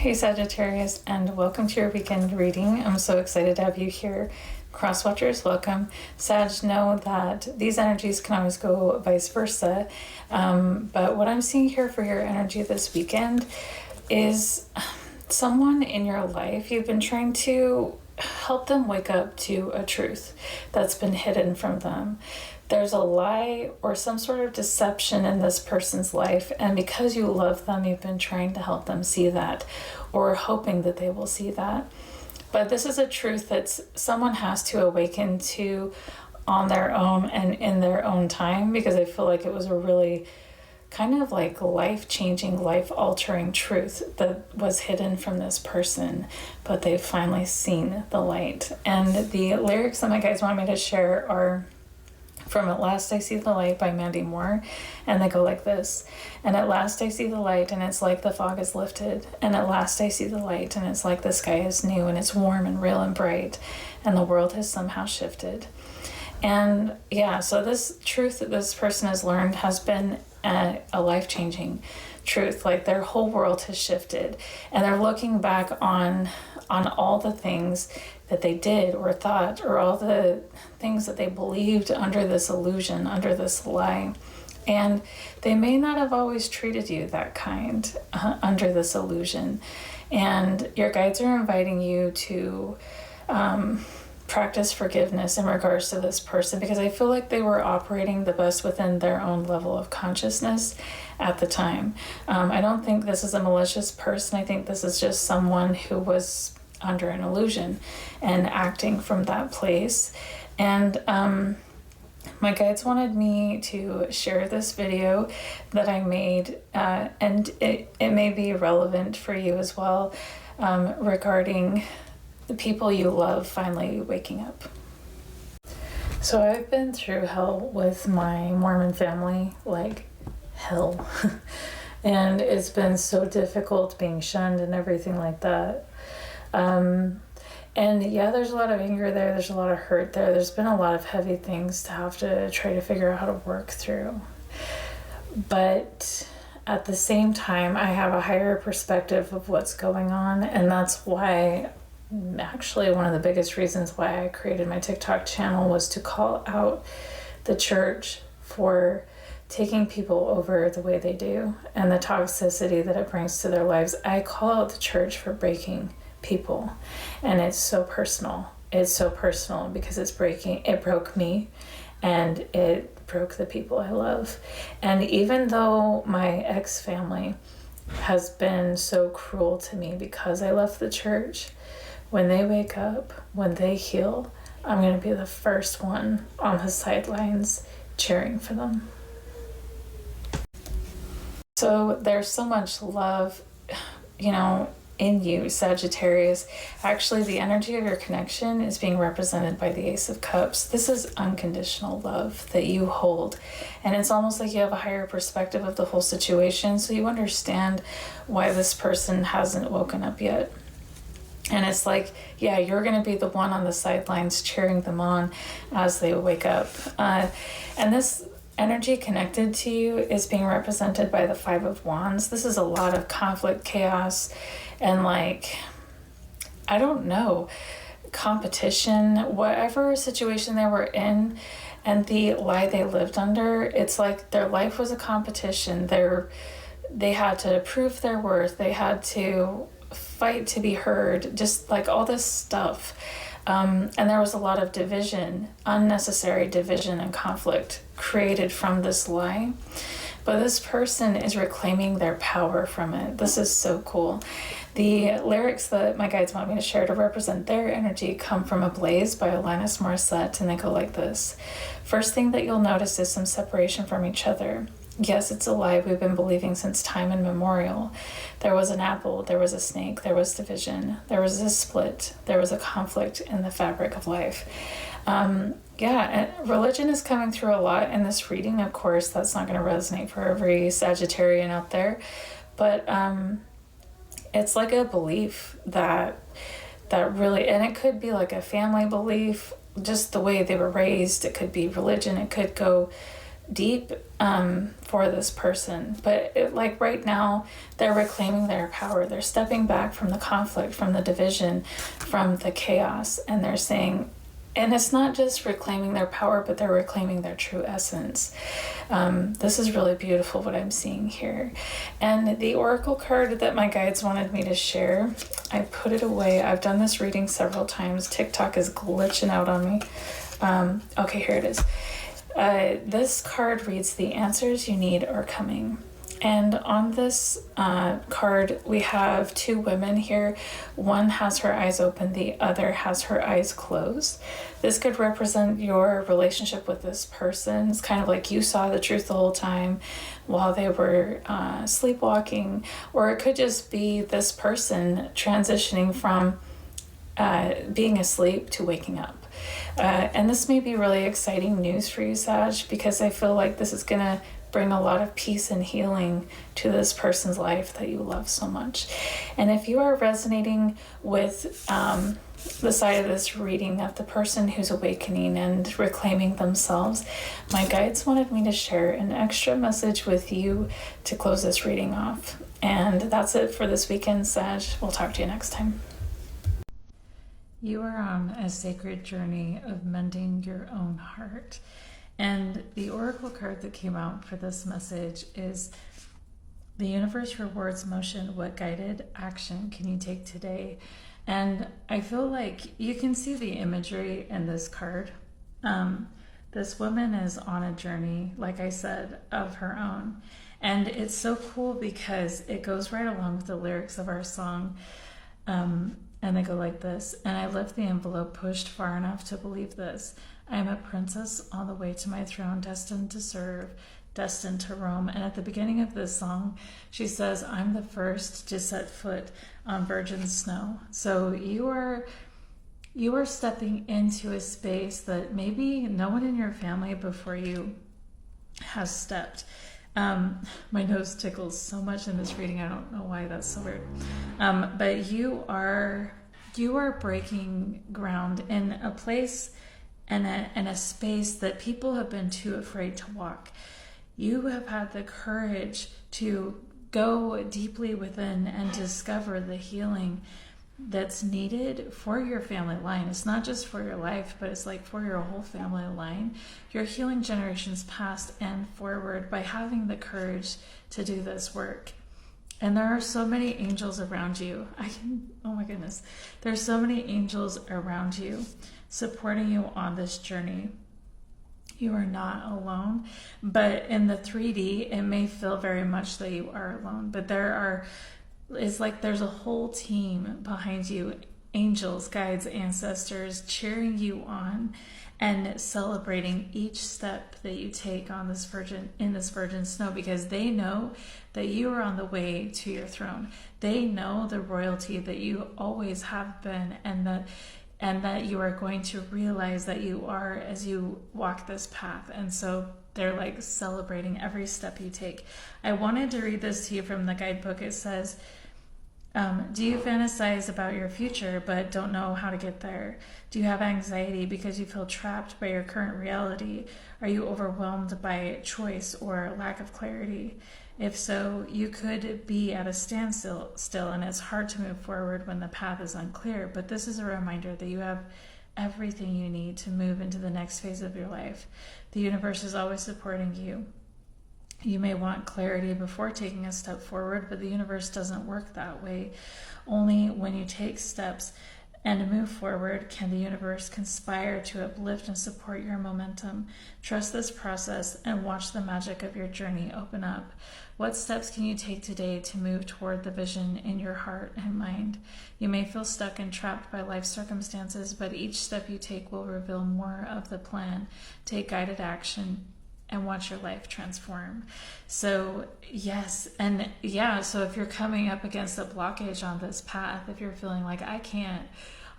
Hey Sagittarius, and welcome to your weekend reading. I'm so excited to have you here. Cross watchers, welcome. Sag, know that these energies can always go vice versa. But what I'm seeing here for your energy this weekend is someone in your life, you've been trying to help them wake up to a truth that's been hidden from them. There's a lie or some sort of deception in this person's life, and because you love them, you've been trying to help them see that, or hoping that they will see that. But this is a truth that someone has to awaken to on their own and in their own time, because I feel like it was a really kind of like life-changing, life-altering truth that was hidden from this person, but they've finally seen the light. And the lyrics that my guides want me to share are from At Last I See the Light by Mandy Moore, and they go like this. And at last I see the light, and it's like the fog is lifted. And at last I see the light, and it's like the sky is new, and it's warm and real and bright, and the world has somehow shifted. And yeah, so this truth that this person has learned has been a life-changing truth. Like their whole world has shifted, and they're looking back on all the things that they did or thought, or all the things that they believed under this illusion, under this lie. And they may not have always treated you that kind under this illusion. And your guides are inviting you to practice forgiveness in regards to this person, because I feel like they were operating the best within their own level of consciousness at the time. I don't think this is a malicious person. I think this is just someone who was under an illusion and acting from that place. And my guides wanted me to share this video that I made, and it may be relevant for you as well, regarding the people you love finally waking up. So I've been through hell with my Mormon family, like hell. And it's been so difficult being shunned and everything like that. And yeah, there's a lot of anger there. There's a lot of hurt there. There's been a lot of heavy things to have to try to figure out how to work through. But at the same time, I have a higher perspective of what's going on. And that's why, actually, one of the biggest reasons why I created my TikTok channel was to call out the church for taking people over the way they do and the toxicity that it brings to their lives. I call out the church for breaking people, and it's so personal. It's so personal because it broke me, and it broke the people I love. And even though my ex-family has been so cruel to me because I left the church, when they wake up, when they heal, I'm going to be the first one on the sidelines cheering for them. So there's so much love, in you, Sagittarius. Actually, the energy of your connection is being represented by the Ace of Cups. This is unconditional love that you hold. And it's almost like you have a higher perspective of the whole situation, so you understand why this person hasn't woken up yet. And it's like, yeah, you're going to be the one on the sidelines cheering them on as they wake up. And this energy connected to you is being represented by the Five of Wands. This is a lot of conflict, chaos, and I don't know, competition, whatever situation they were in, and the lie they lived under. It's like their life was a competition. They had to prove their worth. They had to fight to be heard, just like all this stuff. And there was a lot of division, unnecessary division and conflict created from this lie. But this person is reclaiming their power from it. This is so cool. The lyrics that my guides want me to share to represent their energy come from Ablaze by Alanis Morissette, and they go like this. First thing that you'll notice is some separation from each other. Yes, it's a lie we've been believing since time immemorial. There was an apple, there was a snake, there was division, there was a split, there was a conflict in the fabric of life. And religion is coming through a lot in this reading. Of course, that's not going to resonate for every Sagittarian out there, but it's like a belief that really, and it could be like a family belief, just the way they were raised. It could be religion. It could go deep for this person. But like right now, they're reclaiming their power. They're stepping back from the conflict, from the division, from the chaos, and they're saying, and it's not just reclaiming their power, but they're reclaiming their true essence. This is really beautiful what I'm seeing here. And the oracle card that my guides wanted me to share, I put it away. I've done this reading several times. TikTok is glitching out on me. Okay, here it is. This card reads, the answers you need are coming. And on this card, we have two women here. One has her eyes open, the other has her eyes closed. This could represent your relationship with this person. It's kind of like you saw the truth the whole time while they were sleepwalking. Or it could just be this person transitioning from being asleep to waking up. And this may be really exciting news for you, Sag, because I feel like this is going to bring a lot of peace and healing to this person's life that you love so much. And if you are resonating with the side of this reading of the person who's awakening and reclaiming themselves, my guides wanted me to share an extra message with you to close this reading off. And that's it for this weekend, Sag. We'll talk to you next time. You are on a sacred journey of mending your own heart. And the oracle card that came out for this message is, the universe rewards motion. What guided action can you take today? And I feel like you can see the imagery in this card. This woman is on a journey, like I said, of her own. And it's so cool because it goes right along with the lyrics of our song. And they go like this. And I left the envelope pushed far enough to believe this. I am a princess on the way to my throne, destined to serve, destined to roam. And at the beginning of this song, she says, I'm the first to set foot on virgin snow. So you are stepping into a space that maybe no one in your family before you has stepped. My nose tickles so much in this reading. I don't know why, that's so weird. But you are breaking ground in a place and a space that people have been too afraid to walk. You have had the courage to go deeply within and discover the healing that's needed for your family line. It's not just for your life, but it's like for your whole family line. You're healing generations past and forward by having the courage to do this work. And there are so many angels around you. Oh my goodness. There's so many angels around you supporting you on this journey. You are not alone, but in the 3D, it may feel very much that you are alone, but it's like there's a whole team behind you, angels, guides, ancestors, cheering you on and celebrating each step that you take on this virgin snow, because they know that you are on the way to your throne. They know the royalty that you always have been, and that you are going to realize that you are as you walk this path. And so they're like celebrating every step you take. I wanted to read this to you from the guidebook. It says, do you fantasize about your future but don't know how to get there? Do you have anxiety because you feel trapped by your current reality? Are you overwhelmed by choice or lack of clarity? If so, you could be at a standstill, and it's hard to move forward when the path is unclear, but this is a reminder that you have everything you need to move into the next phase of your life. The universe is always supporting you. You may want clarity before taking a step forward, but the universe doesn't work that way. Only when you take steps and move forward can the universe conspire to uplift and support your momentum. Trust this process and watch the magic of your journey open up. What steps can you take today to move toward the vision in your heart and mind? You may feel stuck and trapped by life circumstances, but each step you take will reveal more of the plan. Take guided action and watch your life transform. So yes, and yeah, so if you're coming up against a blockage on this path, if you're feeling like I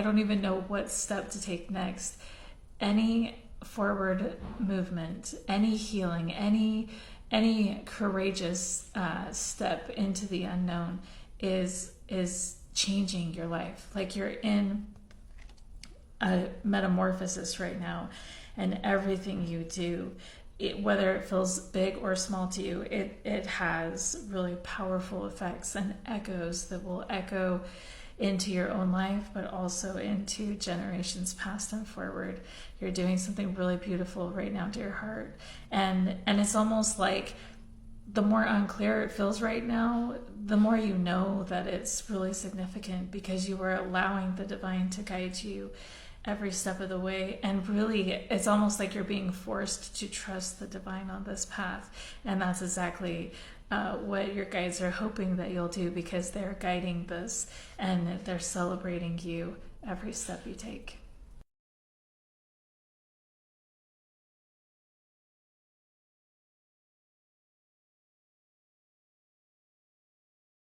don't even know what step to take next, any forward movement, any healing, any courageous step into the unknown is changing your life. Like you're in a metamorphosis right now, and everything you do whether it feels big or small to you, it has really powerful effects and echoes that will echo into your own life, but also into generations past and forward. You're doing something really beautiful right now to your heart. And it's almost like the more unclear it feels right now, the more you know that it's really significant, because you are allowing the divine to guide you every step of the way. And really, it's almost like you're being forced to trust the divine on this path. And that's exactly what your guides are hoping that you'll do, because they're guiding this and they're celebrating you every step you take.